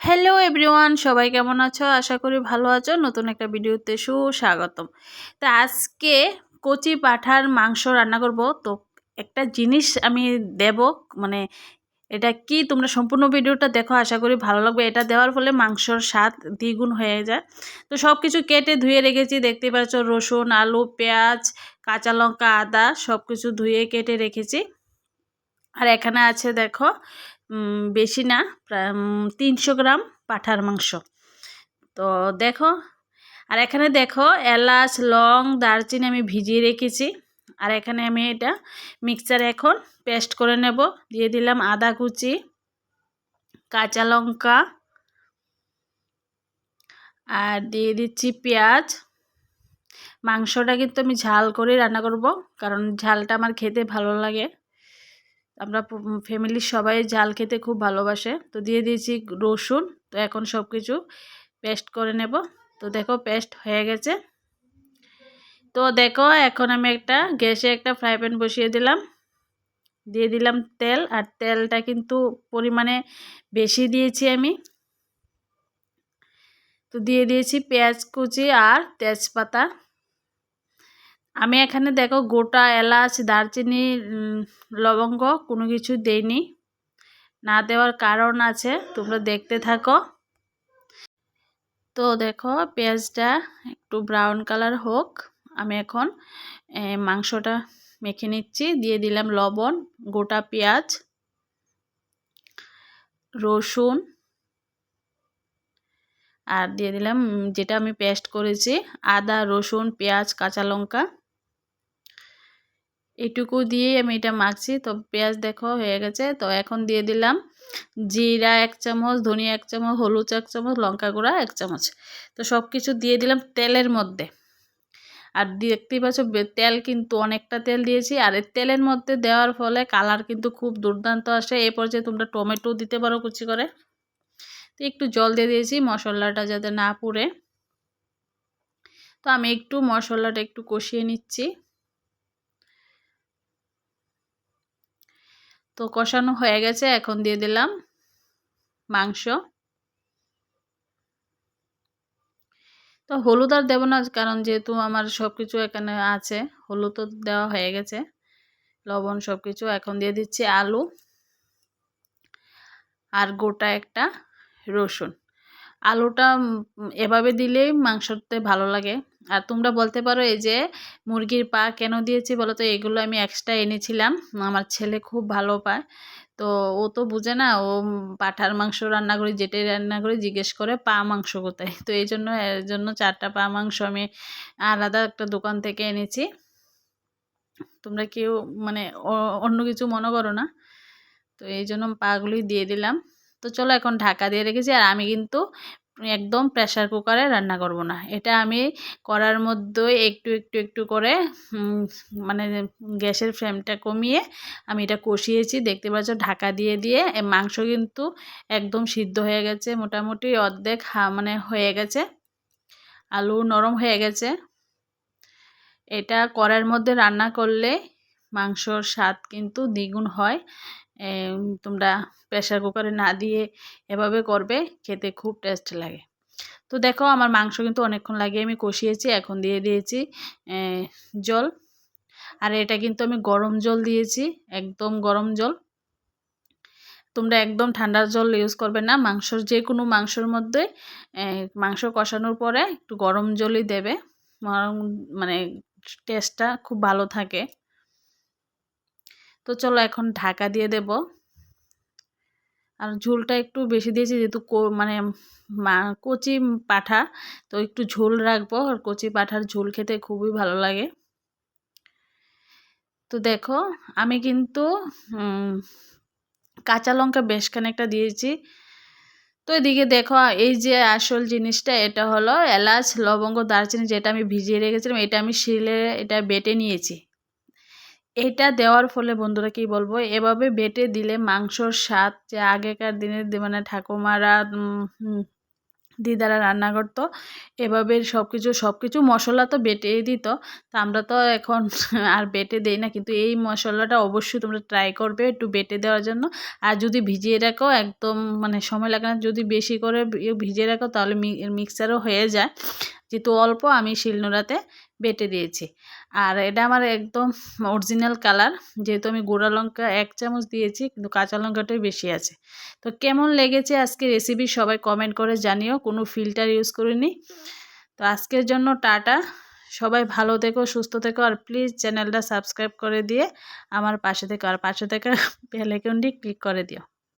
Hello everyone, সবাই কেমন আছো? আশা করি ভালো আছো। নতুন একটা ভিডিওতে সুস্বাগতম। তো আজকে কচি পাঁঠার মাংস রান্না করব। তো একটা জিনিস আমি দেব, মানে এটা কি তোমরা সম্পূর্ণ ভিডিওটা দেখো, আশা করি ভালো লাগবে। এটা দেওয়ার ফলে মাংসর স্বাদ দ্বিগুণ হয়ে যায়। তো সব কিছু কেটে ধুয়ে রেখেছি, দেখতে পাচ্ছ রসুন, আলু, পেঁয়াজ, কাঁচা লঙ্কা, আদা সব কিছু ধুয়ে কেটে রেখেছি। আর এখানে আছে দেখো বেশি না, প্রায় 300 গ্রাম পাঁঠার মাংস। তো দেখো, আর এখানে দেখো এলাচ, লং, দারচিনি আমি ভিজিয়ে রেখেছি। আর এখানে আমি এটা মিক্সচারে এখন পেস্ট করে নেব। দিয়ে দিলাম আদা কুচি, কাঁচা লঙ্কা, আর দিয়ে দিচ্ছি পেঁয়াজ। মাংসটা কিন্তু আমি ঝাল করে রান্না করব, কারণ ঝালটা আমার খেতে ভালো লাগে। আমরা ফ্যামিলির সবাই ঝাল খেতে খুব ভালোবাসে। তো দিয়ে দিয়েছি রসুন। তো এখন সব কিছু পেস্ট করে নেব। তো দেখো পেস্ট হয়ে গেছে। তো দেখো এখন আমি গ্যাসে একটা ফ্রাই প্যান বসিয়ে দিলাম। দিয়ে দিলাম তেল, আর তেলটা কিন্তু পরিমাণে বেশি দিয়েছি আমি। তো দিয়ে দিয়েছি পেঁয়াজ কুচি আর তেজপাতা। আমি এখানে দেখো গোটা এলাচ, দারচিনি, লবঙ্গ কোনো কিছু দেইনি। না দেওয়ার কারণ আছে, তোমরা দেখতে থাকো। তো দেখো পেঁয়াজটা একটু ব্রাউন কালার হোক, আমি এখন মাংসটা মেখে নিচ্ছি। দিয়ে দিলাম লবণ, গোটা পেঁয়াজ, রসুন, আর দিয়ে দিলাম যেটা আমি পেস্ট করেছি আদা, রসুন, পেঁয়াজ, কাঁচা লঙ্কা। এটুকু দিয়ে আমি এটা মাখছি। তো পেঁয়াজ দেখো হয়ে গেছে। তো এখন দিয়ে দিলাম জিরা 1 চামচ, ধনিয়া 1 চামচ, হলুদ 1 চামচ, লঙ্কা গুঁড়া 1 চামচ। তো সব কিছু দিয়ে দিলাম তেলের মধ্যে। আর দেখতেই পাচ্ছ তেল কিন্তু অনেকটা তেল দিয়েছি। আর এই তেলের মধ্যে দেওয়ার ফলে কালার কিন্তু খুব দুর্দান্ত আসে। এই পর্যায়ে তোমরা টমেটো দিতে পারো কুচি করে। তো একটু জল দিয়ে দিয়েছি মশলাটা যাতে না পুড়ে। তো আমি একটু মশলাটা একটু কষিয়ে নিচ্ছি। তো কষানো হয়ে গেছে, এখন দিয়ে দিলাম মাংস। তো হলুদ আর দেবো না, কারণ যেহেতু আমার সব কিছু এখানে আছে। হলুদ তো দেওয়া হয়ে গেছে, লবণ সব কিছু। এখন দিয়ে দিচ্ছি আলু আর গোটা একটা রসুন। আলুটা এভাবে দিলেই মাংসতে ভালো লাগে। আর তোমরা বলতে পারো এই যে মুরগির পা কেন দিয়েছি বলো তো? এগুলো আমি এক্সট্রা এনেছিলাম, আমার ছেলে খুব ভালো পায়। তো ও তো বুঝে না, ও পাঁঠার মাংস রান্না করি, যেটাই রান্না করি জিজ্ঞেস করে পা মাংস কোথায়। তো এর জন্য 4টা পা মাংস আমি আলাদা একটা দোকান থেকে এনেছি। তোমরা কেউ মানে অন্য কিছু মনে করো না। তো এই জন্য পাগুলি দিয়ে দিলাম। তো চলো এখন ঢাকা দিয়ে রেখেছি। আর আমি কিন্তু একদম প্রেসার কুকারে রান্না করব না। এটা আমি করার মধ্যে একটু করে মানে গ্যাসের ফ্লেমটা কমিয়ে আমি এটা কষিয়েছি। দেখতে পাচ্ছ ঢাকা দিয়ে দিয়ে মাংস কিন্তু একদম সিদ্ধ হয়ে গেছে, মোটামুটি অর্ধেক মানে হয়ে গেছে। আলু নরম হয়ে গেছে। এটা কড়াইয়ের মধ্যে রান্না করলে মাংসর স্বাদ কিন্তু দ্বিগুণ হয়। তোমরা প্রেসার কুকারে না দিয়ে এভাবে করবে, খেতে খুব টেস্ট লাগে। তো দেখো আমার মাংস কিন্তু অনেকক্ষণ লাগিয়ে আমি কষিয়েছি। এখন দিয়ে দিয়েছি জল। আর এটা কিন্তু আমি গরম জল দিয়েছি, একদম গরম জল। তোমরা একদম ঠান্ডা জল ইউজ করবে না। যে কোনো মাংসর মধ্যে মাংস কষানোর পরে একটু গরম জলই দেবে, মানে টেস্টটা খুব ভালো থাকে। তো চলো এখন ঢাকা দিয়ে দেব। আর ঝোলটা একটু বেশি দিয়েছি, যেহেতু মানে কচি পাঁঠা, তো একটু ঝোল রাখবো। আর কচি পাঁঠার ঝোল খেতে খুবই ভালো লাগে। তো দেখো আমি কিন্তু কাঁচা লঙ্কা বেশ খানিকটা দিয়েছি। তো এদিকে দেখো এই যে আসল জিনিসটা, এটা হলো এলাচ, লবঙ্গ, দারচিনি, যেটা আমি ভিজিয়ে রেখেছিলাম। এটা আমি শিলে এটা বেটে নিয়েছি। এটা দেওয়ার ফলে বন্ধুরা কি বলবো, এভাবে বেটে দিলে মাংসর স্বাদ যে আগেকার দিনের মানে ঠাকুমারা দিদারা রান্না করতো এভাবে সব কিছু মশলা তো বেটেই দিত। তো আমরা তো এখন আর বেটে দেই না, কিন্তু এই মশলাটা অবশ্যই তোমরা ট্রাই করবে একটু বেটে দেওয়ার জন্য। আর যদি ভিজিয়ে রাখো একদম মানে সময় লাগে না, যদি বেশি করে ভিজিয়ে রাখো তাহলে মিক্সারও হয়ে যায়। যেহেতু অল্প আমি শিলনোড়াতে বেটে দিয়েছি। আর এটা আমার একদম অরিজিনাল কালার, যেহেতু আমি গুঁড়া লঙ্কা 1 চামচ দিয়েছি কিন্তু কাঁচা লঙ্কাটাই বেশি আছে। তো কেমন লেগেছে আজকে রেসিপি সবাই কমেন্ট করে জানিও, কোনো ফিল্টার ইউজ করিনি। তো আজকের জন্য টাটা, সবাই ভালো থেকো সুস্থ থেকো, আর প্লিজ চ্যানেলটা সাবস্ক্রাইব করে দিয়ে আমার পাশে থেকো, আর পাশে থেকে বেল আইকনটি ক্লিক করে দিও।